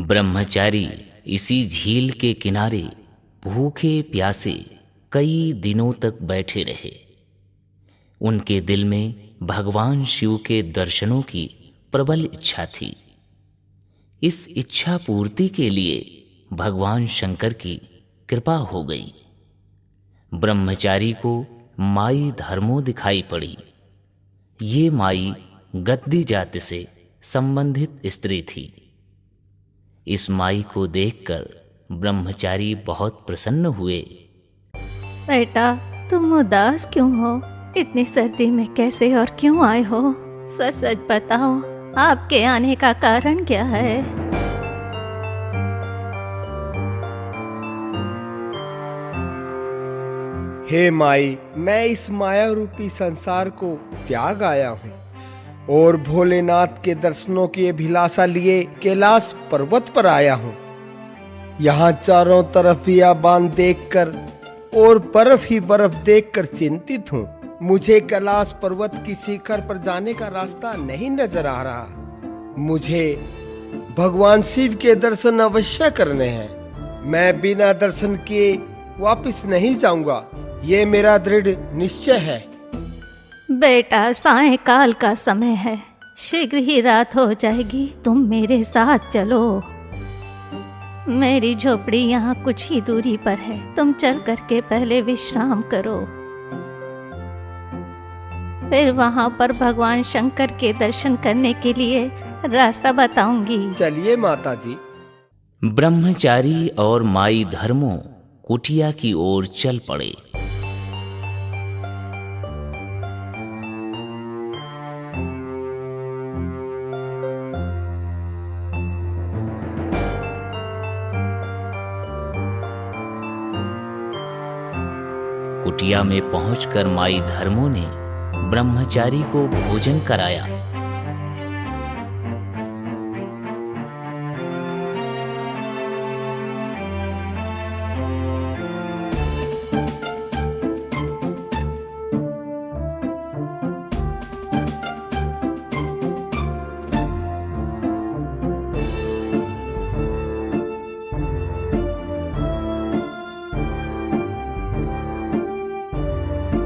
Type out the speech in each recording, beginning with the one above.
ब्रह्मचारी इसी झील के किनारे भूखे प्यासे कई दिनों तक बैठे रहे। उनके दिल में भगवान शिव के दर्शनों की प्रबल इच्छा थी। इस इच्छा पूर्ति के लिए भगवान शंकर की कृपा हो गई। ब्रह्मचारी को माई धर्मो दिखाई पड़ी। ये माई गद्दी जाति से संबंधित स्त्री थी। इस माई को देखकर ब्रह्मचारी बहुत प्रसन्न हुए। बेटा, तुम उदास क्यों हो? इतनी सर्दी में कैसे और क्यों आए हो? सच सच बताओ, आपके आने का कारण क्या है? हे माई, मैं इस माया रूपी संसार को त्याग आया हूँ और भोलेनाथ के दर्शनों की अभिलाषा लिए कैलाश पर्वत पर आया हूँ। यहाँ चारों तरफ बियाबान देखकर और बर्फ ही बर्फ देखकर चिंतित हूँ। मुझे कैलाश पर्वत की शिखर पर जाने का रास्ता नहीं नजर आ रहा। मुझे भगवान शिव के दर्शन अवश्य करने हैं। मैं बिना दर्शन किए वापस नहीं जाऊंगा, ये मेरा दृढ़ निश्चय है। बेटा, सायंकाल का समय है, शीघ्र ही रात हो जाएगी। तुम मेरे साथ चलो। मेरी झोपड़ी यहाँ कुछ ही दूरी पर है। तुम चल करके पहले विश्राम करो, फिर वहाँ पर भगवान शंकर के दर्शन करने के लिए रास्ता बताऊंगी। चलिए माता जी। ब्रह्मचारी और माई धर्मो कुटिया की ओर चल पड़े। कुटिया में पहुंचकर माई धर्मो ने ब्रह्मचारी को भोजन कराया।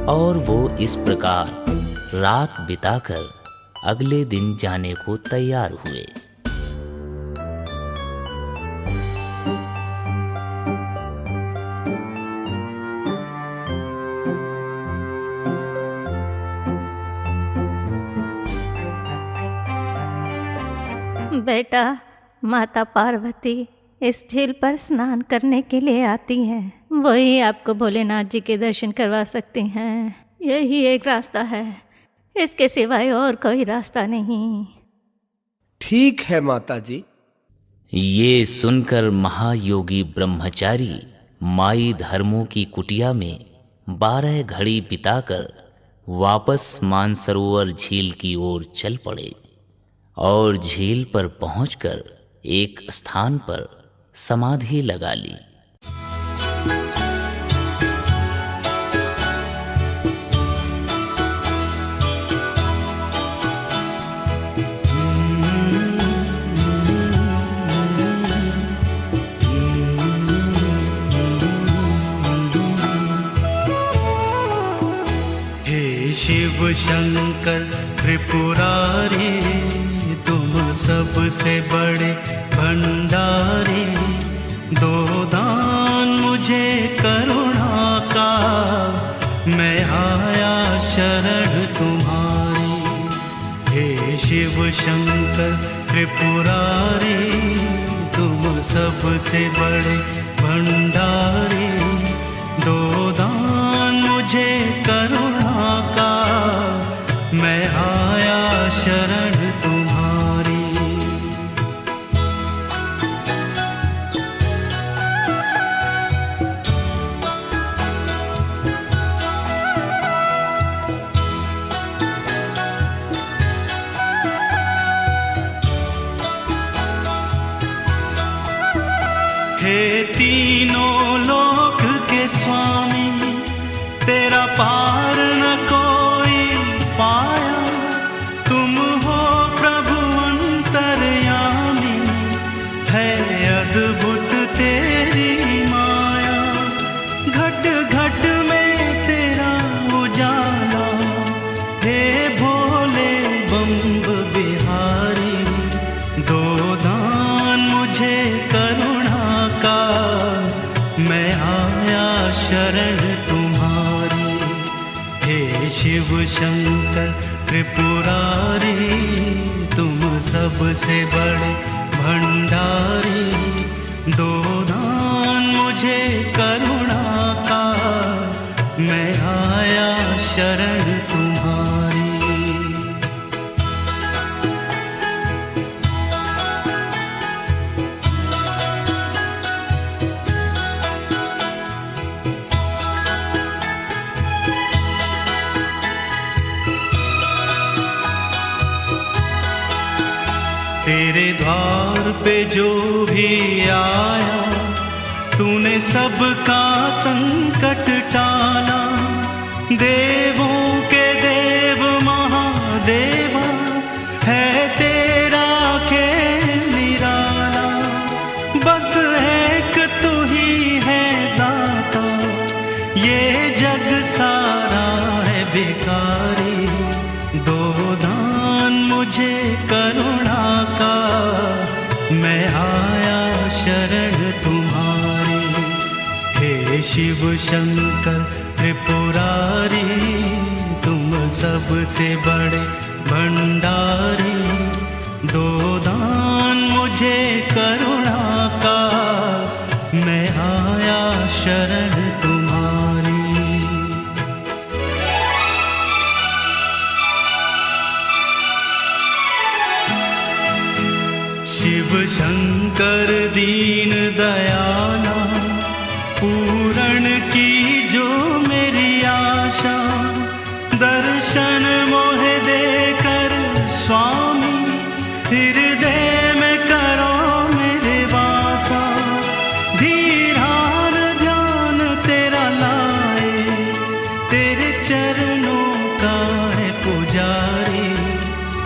और वो इस प्रकार रात बिताकर अगले दिन जाने को तैयार हुए। बेटा, माता पार्वती इस झील पर स्नान करने के लिए आती हैं। वही आपको भोलेनाथ जी के दर्शन करवा सकती हैं। यही एक रास्ता है, इसके सिवाय और कोई रास्ता नहीं। ठीक है माता जी। ये सुनकर महायोगी ब्रह्मचारी माई धर्मों की कुटिया में 12 घड़ी बिताकर वापस मानसरोवर झील की ओर चल पड़े और झील पर पहुंचकर एक स्थान पर समाधि लगा ली। हे शिव शंकर त्रिपुरारी, तुम सबसे बड़े भंडारी, दो दान मुझे करुणा का, मैं आया शरण तुम्हारी। हे शिव शंकर त्रिपुरारी, तुम सबसे बड़े भंडारी, दो दान मुझे करुणा का, मैं आया शरण तुम्हारी। हे तीनों लोक के स्वामी, तेरा पार न कोई पाया, तुम हो प्रभु अंतर्यामी, है अद्भुत तेरी माया, घट घट में तेरा उजाला। हे भोले बम्ब बिहारी, दो दान मुझे करुणा का, मैं आया शरण तुम्हारी। हे शिव शंकर त्रिपुरारी, तुम सबसे बड़े भंडारी, दो दान मुझे करुणा का, मैं आया शरण तुम्हारी। तेरे द्वार पे जो भी आया, तूने सबका संकट टाला। देवों के देव महादेवा, है तेरा खेल निराला। बस एक तू ही है दाता, ये जग सारा है भिखारी। दो दान मुझे करुणा का, मैं आया शरण तुम्हारी। हे शिव शंकर त्रिपुरारी, तुम सबसे बड़े भंडारी, दो दान मुझे करुणा का, मैं आया शरण तुम्हारी। शिव शंकर दीन दयाला, पूरण की जो मेरी आशा। दर्शन मोहे देकर स्वामी, हृदय में करो मेरे वासा। धीरान ध्यान तेरा लाए, तेरे चरणों का है पुजारी।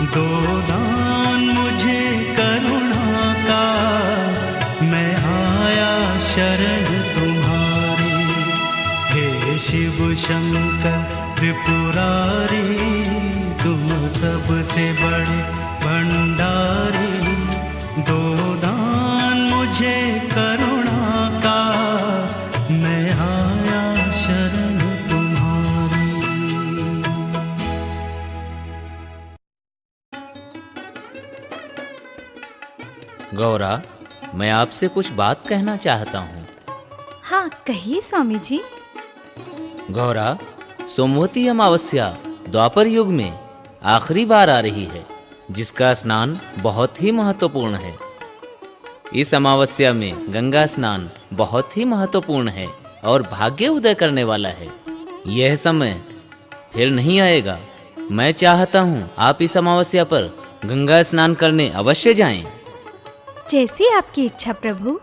दो दान मुझे करुणा का, मैं आया शरण तुम्हारी। हे शिव शंकर त्रिपुरारी, तुम सबसे बड़े भंडारी। दो दान मुझे करुणा का, मैं आया शरण तुम्हारी। गौरा, मैं आपसे कुछ बात कहना चाहता हूँ। हाँ कहिए स्वामी जी। गौरा, सोमवती अमावस्या द्वापर युग में आखिरी बार आ रही है, जिसका स्नान बहुत ही महत्वपूर्ण है। इस अमावस्या में गंगा स्नान बहुत ही महत्वपूर्ण है और भाग्य उदय करने वाला है। यह समय फिर नहीं आएगा। मैं चाहता हूँ आप इस अमावस्या पर गंगा स्नान करने अवश्य जाएं। जैसी आपकी इच्छा प्रभु।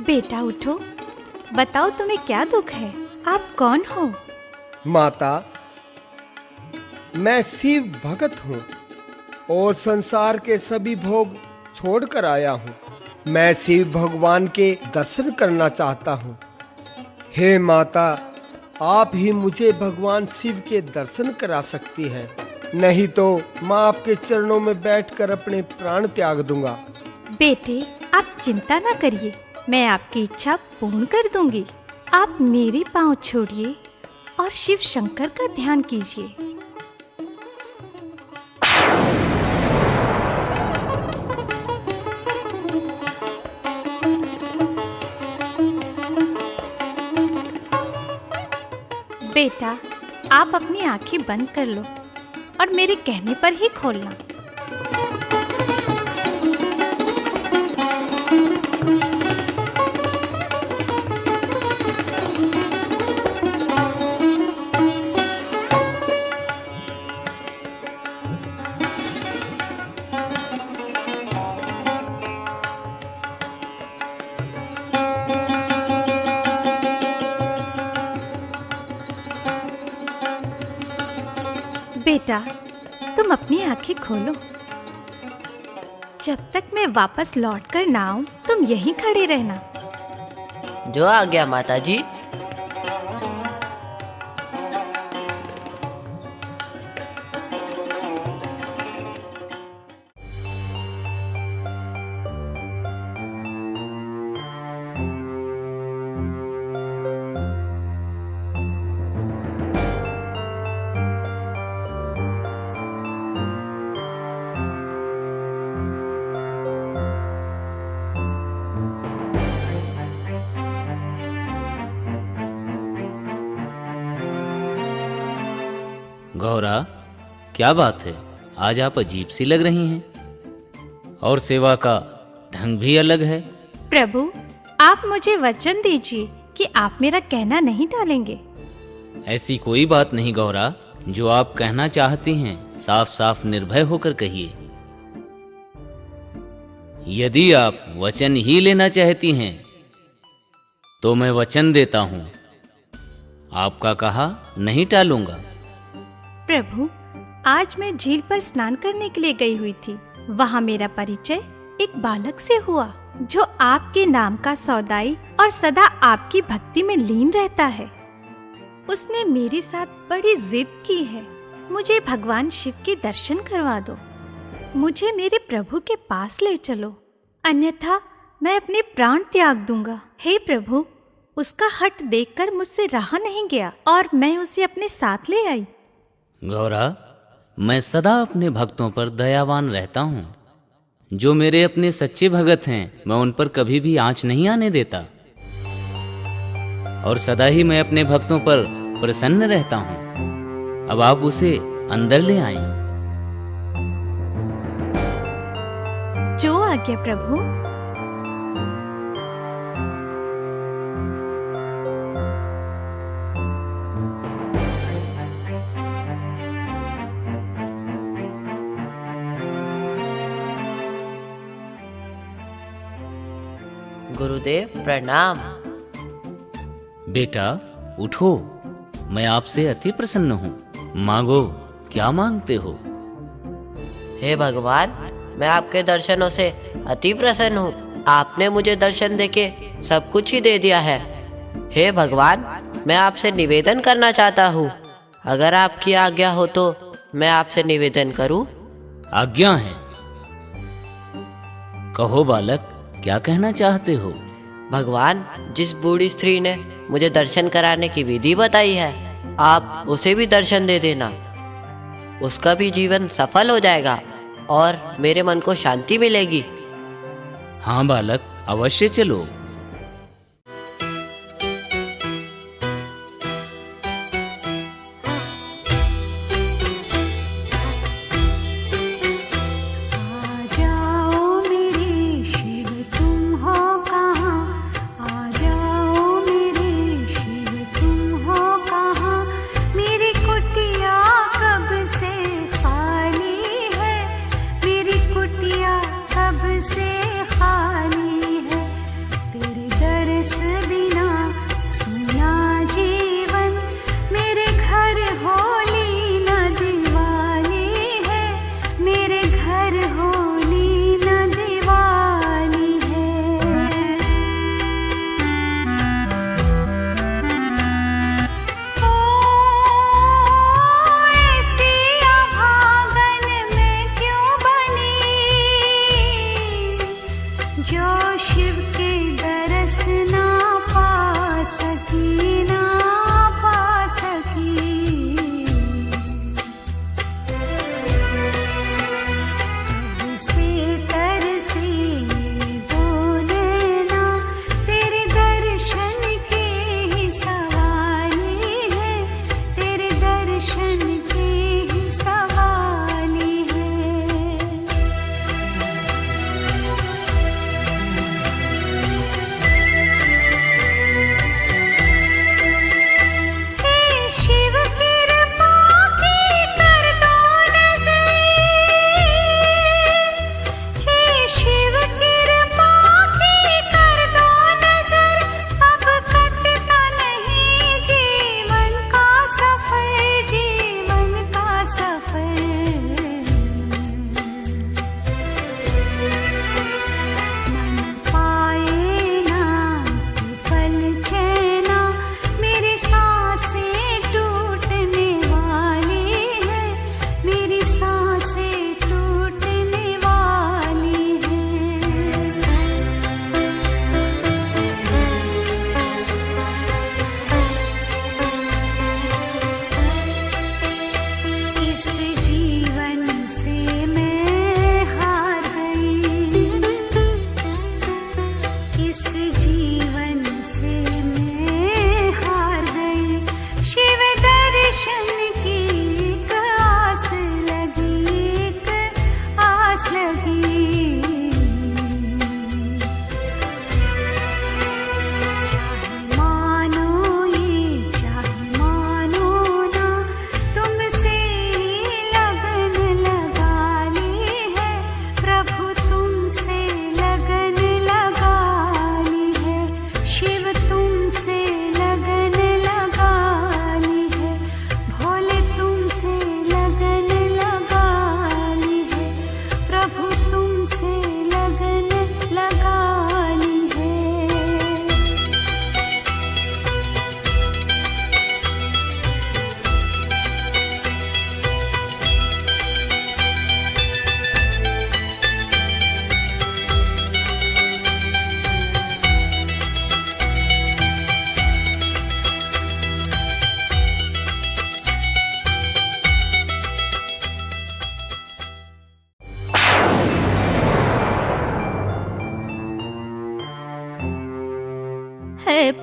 बेटा उठो, बताओ तुम्हें क्या दुख है? आप कौन हो? माता, मैं शिव भक्त हूँ और संसार के सभी भोग छोड़कर आया हूँ। मैं शिव भगवान के दर्शन करना चाहता हूँ। हे माता, आप ही मुझे भगवान शिव के दर्शन करा सकती हैं, नहीं तो मैं आपके चरणों में बैठकर अपने प्राण त्याग दूंगा। बेटे आप चिंता ना करिए, मैं आपकी इच्छा पूर्ण कर दूंगी। आप मेरे पांव छोड़िए और शिव शंकर का ध्यान कीजिए। बेटा आप अपनी आंखें बंद कर लो और मेरे कहने पर ही खोलना। बेटा, तुम अपनी आंखें खोलो। जब तक मैं वापस लौट कर ना आऊं, तुम यहीं खड़े रहना। जो आ गया माता जी। गौरा, क्या बात है, आज आप अजीब सी लग रही हैं और सेवा का ढंग भी अलग है। प्रभु, आप मुझे वचन दीजिए कि आप मेरा कहना नहीं टालेंगे। ऐसी कोई बात नहीं गौरा, जो आप कहना चाहती हैं साफ साफ निर्भय होकर कहिए। यदि आप वचन ही लेना चाहती हैं तो मैं वचन देता हूं, आपका कहा नहीं टालूंगा। प्रभु, आज मैं झील पर स्नान करने के लिए गई हुई थी। वहाँ मेरा परिचय एक बालक से हुआ जो आपके नाम का सौदाई और सदा आपकी भक्ति में लीन रहता है। उसने मेरे साथ बड़ी जिद की है, मुझे भगवान शिव के दर्शन करवा दो, मुझे मेरे प्रभु के पास ले चलो, अन्यथा मैं अपने प्राण त्याग दूंगा। हे प्रभु, उसका हठ देखकर मुझसे रहा नहीं गया और मैं उसे अपने साथ ले आई। गौरा, मैं सदा अपने भक्तों पर दयावान रहता हूँ। जो मेरे अपने सच्चे भगत हैं, मैं उन पर कभी भी आँच नहीं आने देता और सदा ही मैं अपने भक्तों पर प्रसन्न रहता हूँ। अब आप उसे अंदर ले आएं। जो आज्ञा प्रभु। गुरुदेव प्रणाम। बेटा उठो, मैं आपसे अति प्रसन्न हूँ। मांगो, क्या मांगते हो? हे भगवान, मैं आपके दर्शनों से अति प्रसन्न हूँ। आपने मुझे दर्शन देके सब कुछ ही दे दिया है। हे भगवान, मैं आपसे निवेदन करना चाहता हूँ। अगर आपकी आज्ञा हो तो मैं आपसे निवेदन करूँ? आज्ञा है। कहो बालक, क्या कहना चाहते हो? भगवान, जिस बूढ़ी स्त्री ने मुझे दर्शन कराने की विधि बताई है, आप उसे भी दर्शन दे देना। उसका भी जीवन सफल हो जाएगा और मेरे मन को शांति मिलेगी। हाँ बालक, अवश्य चलो। से खाली है।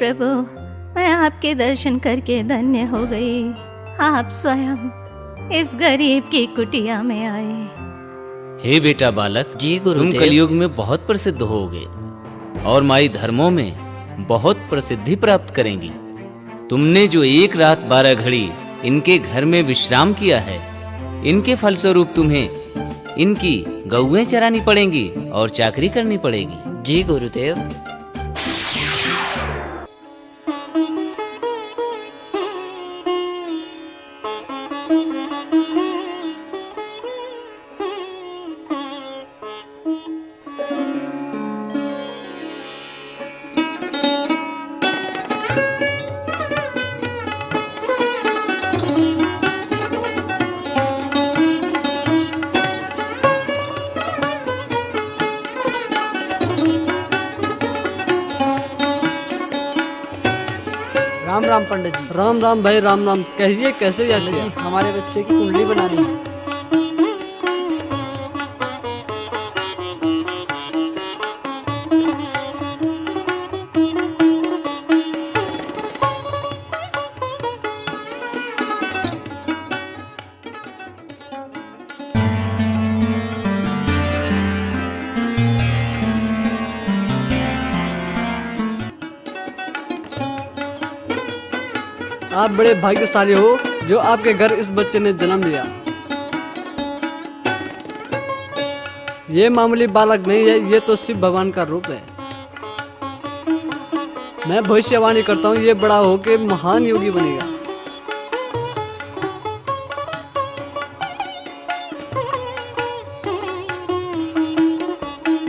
प्रभु, मैं आपके दर्शन करके धन्य हो गई। आप स्वयं इस गरीब की कुटिया में आए। हे बेटा बालक, जी तुम गुरुदेव। कलयुग में बहुत प्रसिद्ध होगे और माई धर्मों में बहुत प्रसिद्धि प्राप्त करेंगी। तुमने जो 1 रात 12 घड़ी इनके घर में विश्राम किया है, इनके फलस्वरूप तुम्हें इनकी गौएं चरानी पड़ेंगी और चाकरी करनी पड़ेगी। जी गुरुदेव। राम राम पंडित जी। राम राम भाई, राम राम। कहिए कैसे याद किया? हमारे बच्चे की कुंडली बनानी है। आप बड़े भाग्यशाली हो जो आपके घर इस बच्चे ने जन्म लिया। ये मामूली बालक नहीं है, ये तो शिव भगवान का रूप है। मैं भविष्यवाणी करता हूँ, ये बड़ा होके महान योगी बनेगा।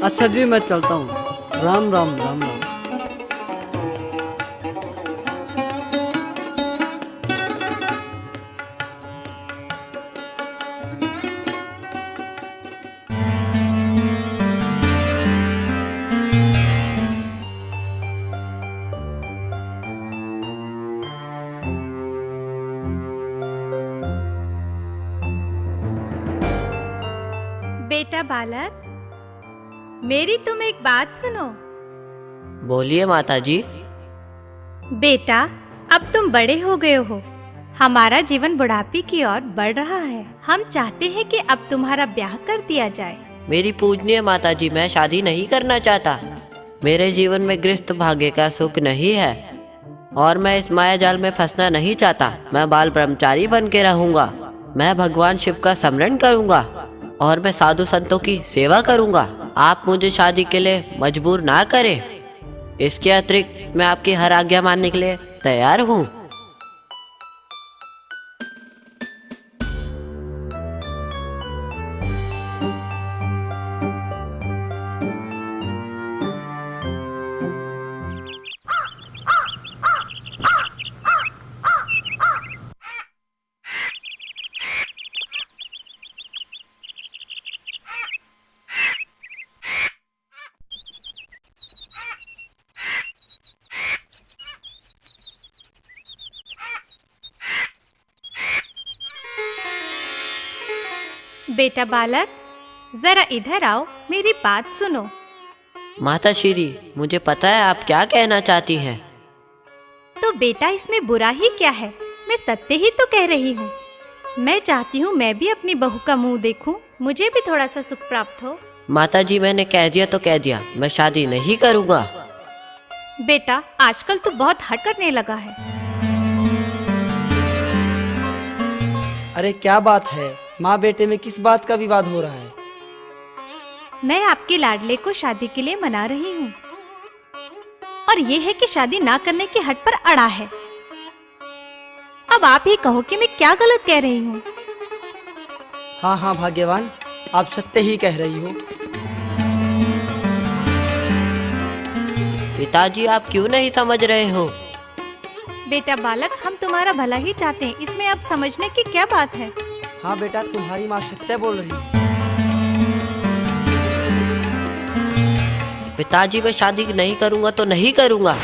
अच्छा जी, मैं चलता हूँ। राम राम राम राम। बेटा बालक, मेरी तुम एक बात सुनो। बोलिए माता जी। बेटा, अब तुम बड़े हो गए हो। हमारा जीवन बुढ़ापे की ओर बढ़ रहा है। हम चाहते हैं कि अब तुम्हारा ब्याह कर दिया जाए। मेरी पूजनीय माता जी, मैं शादी नहीं करना चाहता। मेरे जीवन में गृहस्थ भाग्य का सुख नहीं है और मैं इस माया जाल में फंसना नहीं चाहता। मैं बाल ब्रह्मचारी बन के रहूंगा। मैं भगवान शिव का स्मरण करूंगा और मैं साधु संतों की सेवा करूंगा। आप मुझे शादी के लिए मजबूर ना करें। इसके अतिरिक्त मैं आपकी हर आज्ञा मानने के लिए तैयार हूँ। बेटा बालक, जरा इधर आओ, मेरी बात सुनो। माता श्री, मुझे पता है आप क्या कहना चाहती हैं। तो बेटा, इसमें बुरा ही क्या है? मैं सत्य ही तो कह रही हूँ। मैं चाहती हूँ मैं भी अपनी बहू का मुंह देखूं, मुझे भी थोड़ा सा सुख प्राप्त हो। माता जी, मैंने कह दिया तो कह दिया, मैं शादी नहीं करूँगा। बेटा, आजकल तो बहुत हट करने लगा है। अरे क्या बात है, माँ बेटे में किस बात का विवाद हो रहा है? मैं आपके लाडले को शादी के लिए मना रही हूँ और ये है कि शादी ना करने की हट पर अड़ा है। अब आप ही कहो कि मैं क्या गलत कह रही हूँ। हाँ हाँ भाग्यवान, आप सत्य ही कह रही हो। पिताजी, आप क्यों नहीं समझ रहे हो? बेटा बालक, हम तुम्हारा भला ही चाहते हैं, इसमें अब समझने की क्या बात है। हाँ बेटा, तुम्हारी माँ सत्य बोल रही है। पिताजी, मैं शादी नहीं करूँगा तो नहीं करूँगा।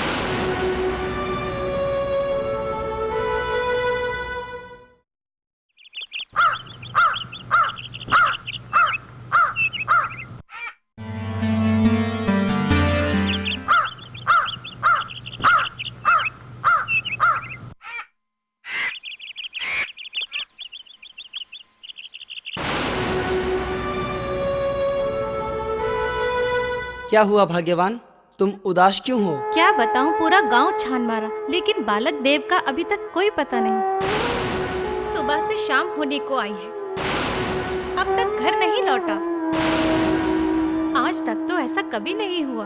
क्या हुआ भाग्यवान, तुम उदास क्यों हो? क्या बताऊं, पूरा गांव छान मारा लेकिन बालक देव का अभी तक कोई पता नहीं। सुबह से शाम होने को आई है, अब तक घर नहीं लौटा। आज तक तो ऐसा कभी नहीं हुआ।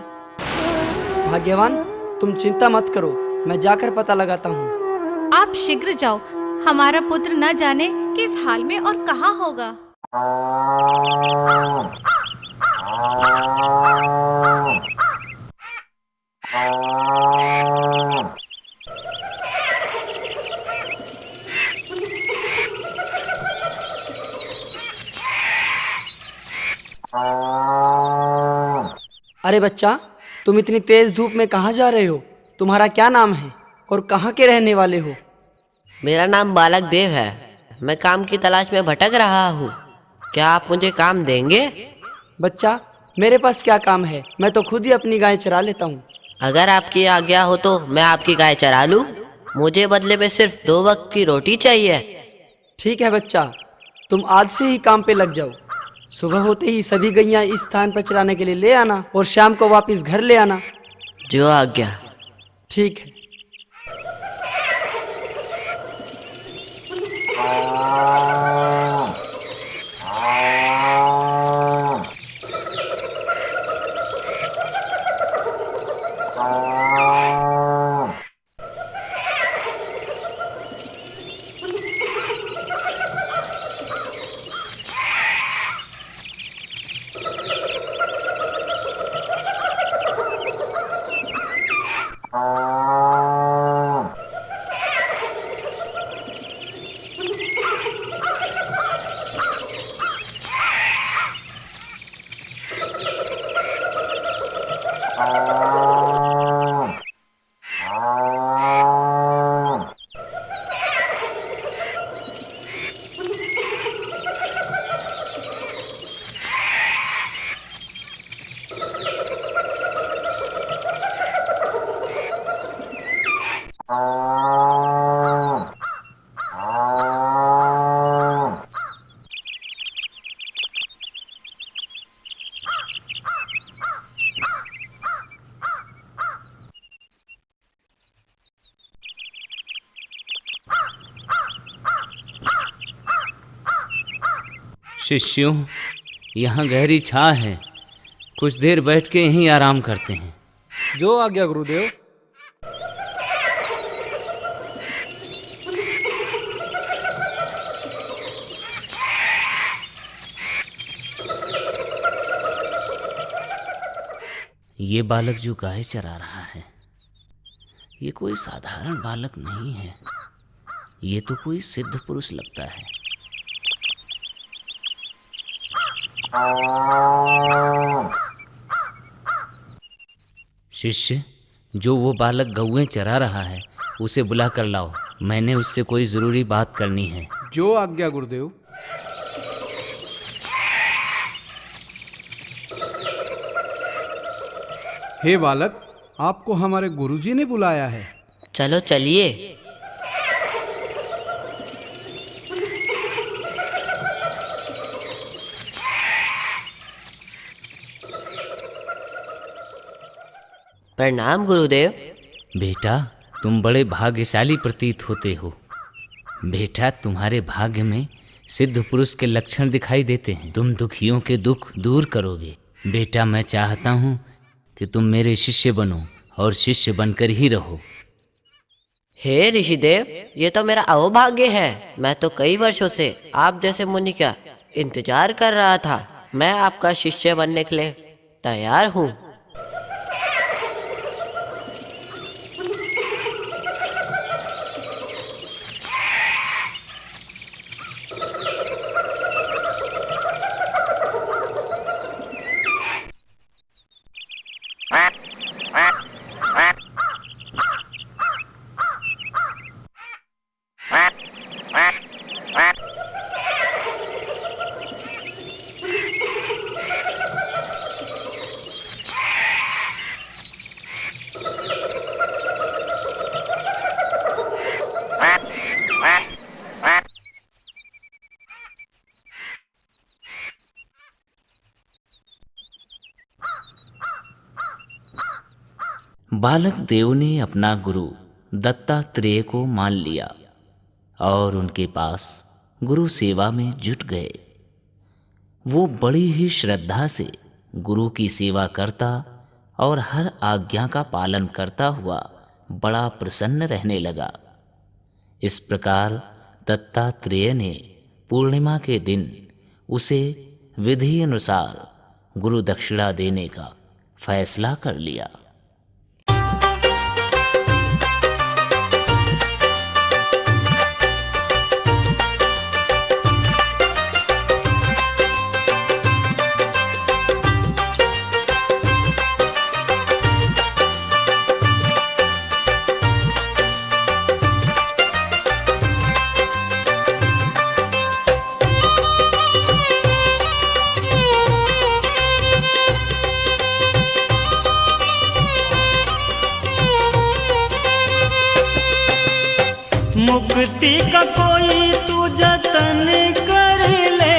भाग्यवान, तुम चिंता मत करो, मैं जाकर पता लगाता हूँ। आप शीघ्र जाओ, हमारा पुत्र न जाने किस हाल में और कहाँ होगा। अरे बच्चा, तुम इतनी तेज धूप में कहाँ जा रहे हो? तुम्हारा क्या नाम है और कहाँ के रहने वाले हो? मेरा नाम बालक देव है। मैं काम की तलाश में भटक रहा हूँ। क्या आप मुझे काम देंगे? बच्चा, मेरे पास क्या काम है, मैं तो खुद ही अपनी गाय चरा लेता हूँ। अगर आपकी आज्ञा हो तो मैं आपकी गाय चरा लूँ। मुझे बदले में सिर्फ 2 वक्त की रोटी चाहिए। ठीक है बच्चा, तुम आज से ही काम पे लग जाओ। सुबह होते ही सभी गैया इस स्थान पर चराने के लिए ले आना और शाम को वापस घर ले आना। जो आज्ञा। ठीक है। शिष्यों, यहाँ गहरी छाह है, कुछ देर बैठ के यहीं आराम करते हैं। जो आज्ञा गुरुदेव। ये बालक जो गाय चरा रहा है, ये कोई साधारण बालक नहीं है, ये तो कोई सिद्ध पुरुष लगता है। शिष्य, जो वो बालक गौएं चरा रहा है उसे बुला कर लाओ, मैंने उससे कोई जरूरी बात करनी है। जो आज्ञा गुरुदेव। हे बालक, आपको हमारे गुरुजी ने बुलाया है। चलो चलिए। प्रणाम गुरुदेव। बेटा, तुम बड़े भाग्यशाली प्रतीत होते हो। बेटा, तुम्हारे भाग्य में सिद्ध पुरुष के लक्षण दिखाई देते हैं। तुम दुखियों के दुख दूर करोगे। बेटा, मैं चाहता हूँ कि तुम मेरे शिष्य बनो और शिष्य बनकर ही रहो। हे ऋषिदेव, ये तो मेरा अहोभाग्य है। मैं तो कई वर्षों से आप जैसे मुनि का इंतजार कर रहा था। मैं आपका शिष्य बनने के लिए तैयार हूँ। बालक देव ने अपना गुरु दत्तात्रेय को मान लिया और उनके पास गुरु सेवा में जुट गए। वो बड़ी ही श्रद्धा से गुरु की सेवा करता और हर आज्ञा का पालन करता हुआ बड़ा प्रसन्न रहने लगा। इस प्रकार दत्तात्रेय ने पूर्णिमा के दिन उसे विधि अनुसार गुरु दक्षिणा देने का फैसला कर लिया। मुक्ति का कोई तू जतन कर ले,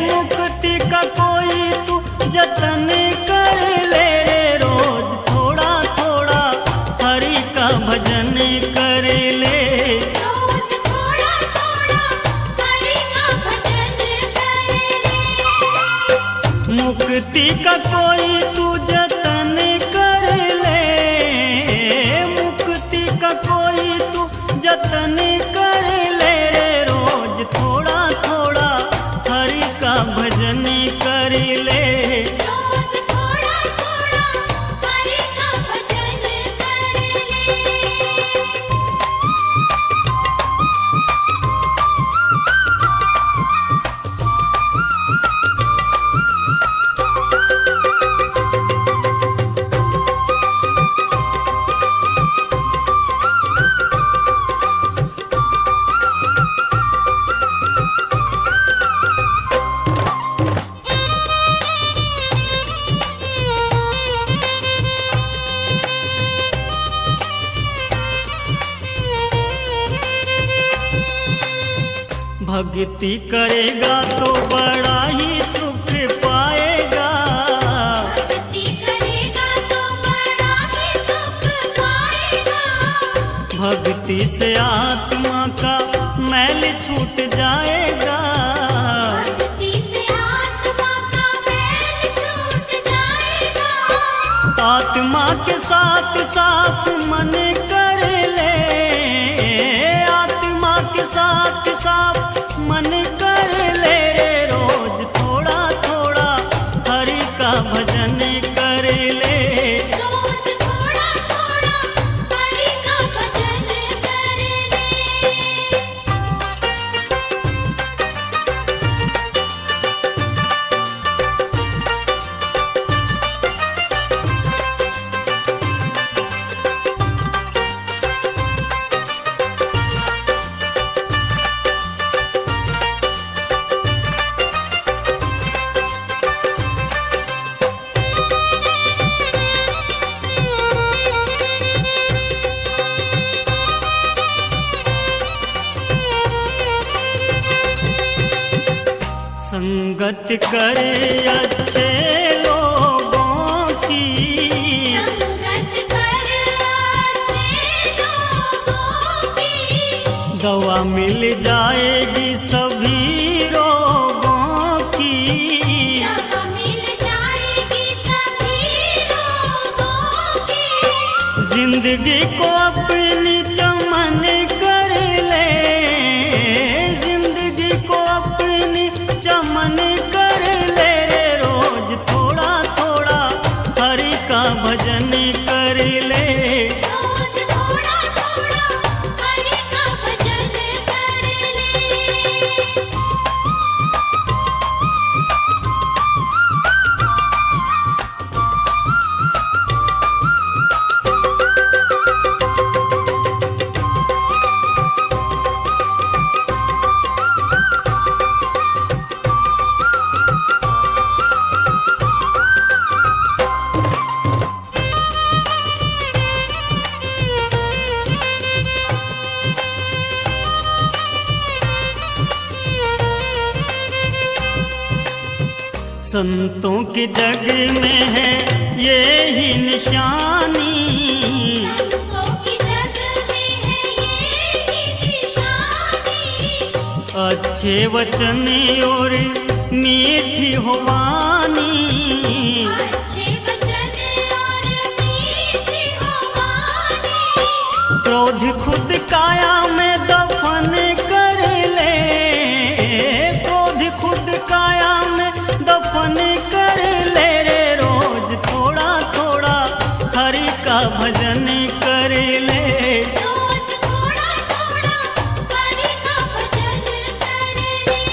मुक्ति का कोई तू जतन कर ले रे। रोज थोड़ा थोड़ा हरि का भजन कर ले, रोज थोड़ा थोड़ा हरि का भजन कर ले। मुक्ति का कोई तू जतन कर ले, मुक्ति का कोई तू जतन कर ले रे। रोज थोड़ा थोड़ा हरि का भजन कर ले, रोज थोड़ा थोड़ा हरि का भजन कर ले। भक्ति करेगा तो बड़ा ही सुख पाएगा, भक्ति करेगा तो बड़ा ही सुख पाएगा। भक्ति से आत्मा का मैल छूट जाएगा, भक्ति से आत्मा का मैल छूट जाएगा। आत्मा के साथ साफ मन कर ले, आत्मा के साथ साफ मन कर ले रे। रोज थोड़ा थोड़ा हरि का भजन कर ले, रोज थोड़ा थोड़ा हरि का भजन कर ले। संगत करे अच्छे लोगों की, संगत कर अच्छे लोगों की। दवा मिल जाएगी सभी रोगों की, दवा मिल जाएगी सभी लोगों की। जिंदगी को अपनी चमन कर ले, जिंदगी को अपनी चमन कर ले रे। रोज थोड़ा थोड़ा हरि का भजन कर ले, रोज थोड़ा थोड़ा हरि का भजन कर ले। संतों के जग में है ये ही निशानी। संतों की जग में है ये ही निशानी। अच्छे वचन और मीठी हो वाणी। अच्छे वचन और मीठी हो वाणी। क्रोध खुद काया में दफन कर ले। क्रोध खुद काया में दफन कर ले रे। रोज थोड़ा थोड़ा हरि का भजन कर ले। रोज थोड़ा थोड़ा हरि का भजन कर ले।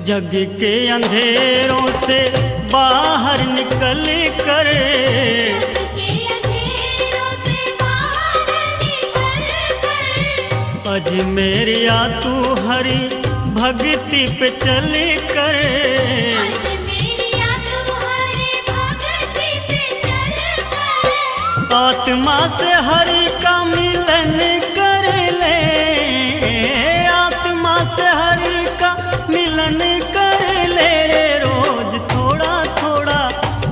जग के अंधेरों से बाहर निकल कर। के अंधेरों से बाहर निकल कर। अजमेरिया तू हरि भक्ति पे चल कर। आज मेरी तुम्हारी भक्ति पे चल कर। आत्मा से हरि का मिलन कर ले। आत्मा से हरि का मिलन कर ले रे। रोज थोड़ा थोड़ा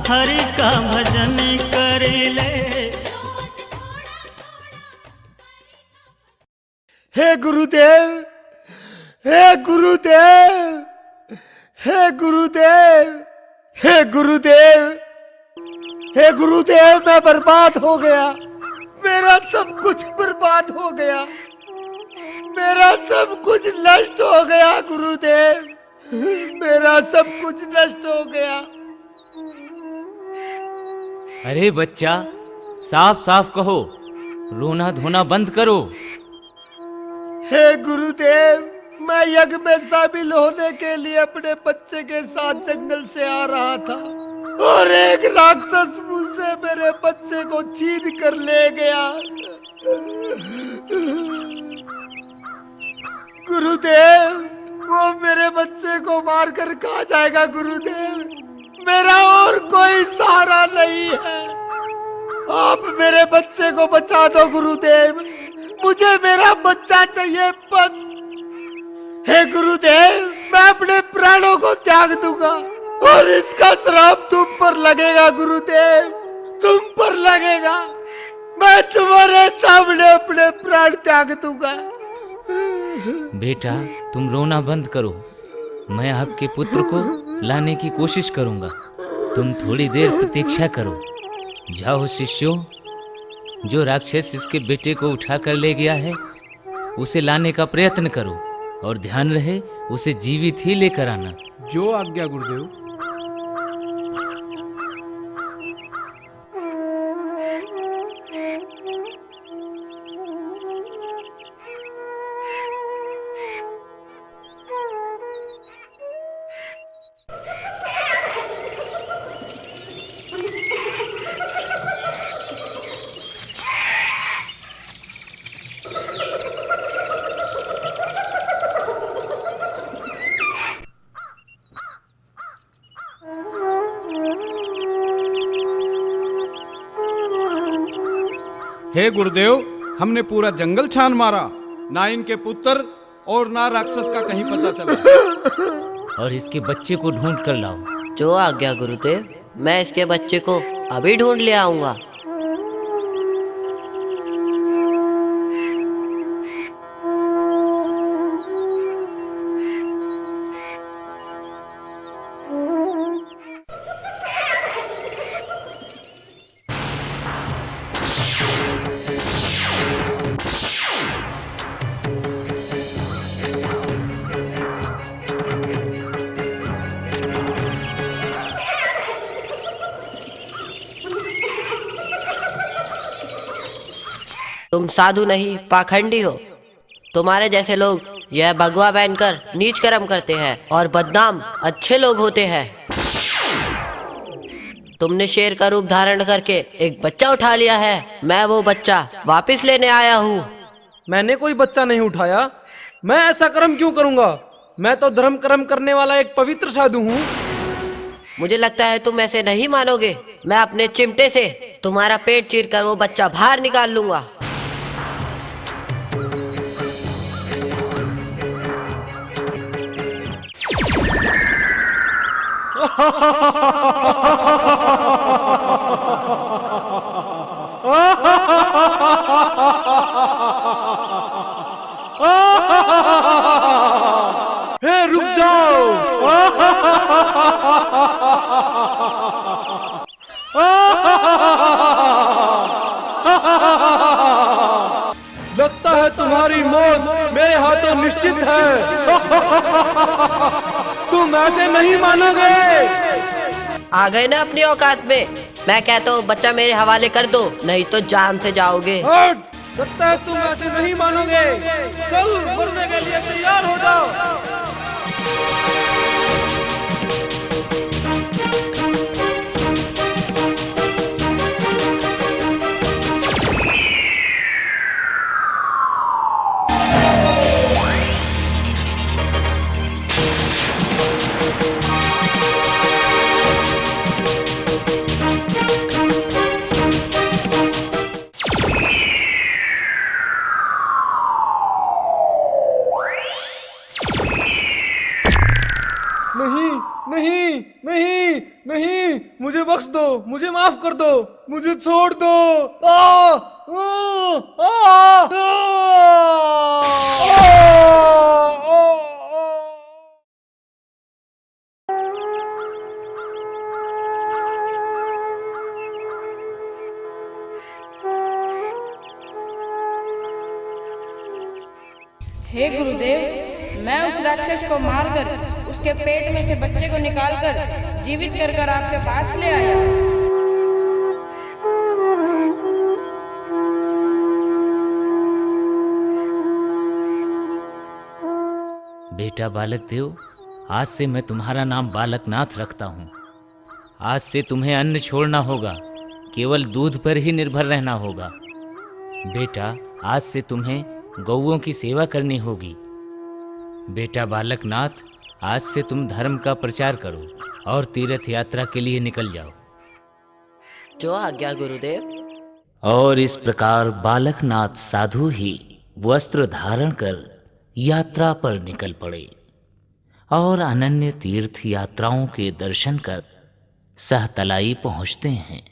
हरि का भजन कर ले। हे गुरुदेव, हे गुरुदेव, हे गुरुदेव, हे गुरुदेव, हे गुरुदेव, मैं बर्बाद हो गया। मेरा सब कुछ बर्बाद हो गया। मेरा सब कुछ नष्ट हो गया गुरुदेव। मेरा सब कुछ नष्ट हो गया। अरे बच्चा, साफ साफ कहो, रोना धोना बंद करो। हे गुरुदेव, मैं यज्ञ में शामिल होने के लिए अपने बच्चे के साथ जंगल से आ रहा था और एक राक्षस मुझसे मेरे बच्चे को छीन कर ले गया। गुरुदेव, वो मेरे बच्चे को मारकर खा जाएगा गुरुदेव। मेरा और कोई सहारा नहीं है। आप मेरे बच्चे को बचा दो गुरुदेव। मुझे मेरा बच्चा चाहिए बस। हे गुरुदेव, मैं अपने प्राणों को त्याग दूंगा और इसका श्राप तुम पर लगेगा गुरुदेव, तुम पर लगेगा। मैं तुम्हारे सामने अपने प्राण त्याग दूंगा। बेटा, तुम रोना बंद करो। मैं आपके पुत्र को लाने की कोशिश करूंगा। तुम थोड़ी देर प्रतीक्षा करो। जाओ शिष्यों, जो राक्षस इसके बेटे को उठा कर ले गया है उसे लाने का प्रयत्न करो और ध्यान रहे उसे जीवित ही लेकर आना। जो आज्ञा गुरुदेव। हे गुरुदेव, हमने पूरा जंगल छान मारा, ना इनके पुत्र और ना राक्षस का कहीं पता चला। और इसके बच्चे को ढूंढ कर लाओ। जो आज्ञा गुरुदेव। मैं इसके बच्चे को अभी ढूंढ ले आऊंगा। तुम साधु नहीं, पाखंडी हो। तुम्हारे जैसे लोग यह भगवा पहनकर नीच कर्म करते हैं और बदनाम अच्छे लोग होते हैं। तुमने शेर का रूप धारण करके एक बच्चा उठा लिया है। मैं वो बच्चा वापस लेने आया हूँ। मैंने कोई बच्चा नहीं उठाया। मैं ऐसा कर्म क्यों करूंगा? मैं तो धर्म कर्म करने वाला एक पवित्र साधु हूँ। मुझे लगता है तुम ऐसे नहीं मानोगे। मैं अपने चिमटे से तुम्हारा पेट चीरकर वो बच्चा बाहर निकाल लूंगा। हे रुक जाओ। लगता है तुम्हारी मौत मेरे हाथों निश्चित है। तुम ऐसे नहीं मानोगे। आ गए ना अपनी औकात में। मैं कहता हूँ बच्चा मेरे हवाले कर दो, नहीं तो जान से जाओगे। हट! लगता है तुम ऐसे नहीं मानोगे। चल मरने के लिए तैयार हो जाओ। नहीं नहीं नहीं नहीं, मुझे बख्श दो, मुझे माफ कर दो, मुझे छोड़ दो। हे गुरुदेव, मैं उस राक्षस को मारकर उसके पेट में से बच्चे को निकालकर जीवित कर आपके पास ले आया। बेटा बालक देव, आज से मैं तुम्हारा नाम बालकनाथ रखता हूँ। आज से तुम्हें अन्न छोड़ना होगा, केवल दूध पर ही निर्भर रहना होगा। बेटा, आज से तुम्हें गौओं की सेवा करनी होगी। बेटा बालकनाथ, आज से तुम धर्म का प्रचार करो और तीर्थ यात्रा के लिए निकल जाओ। जो आज्ञा गुरुदेव। और इस प्रकार बालकनाथ साधु ही वस्त्र धारण कर यात्रा पर निकल पड़े और अनन्य तीर्थ यात्राओं के दर्शन कर सहतलाई पहुँचते हैं।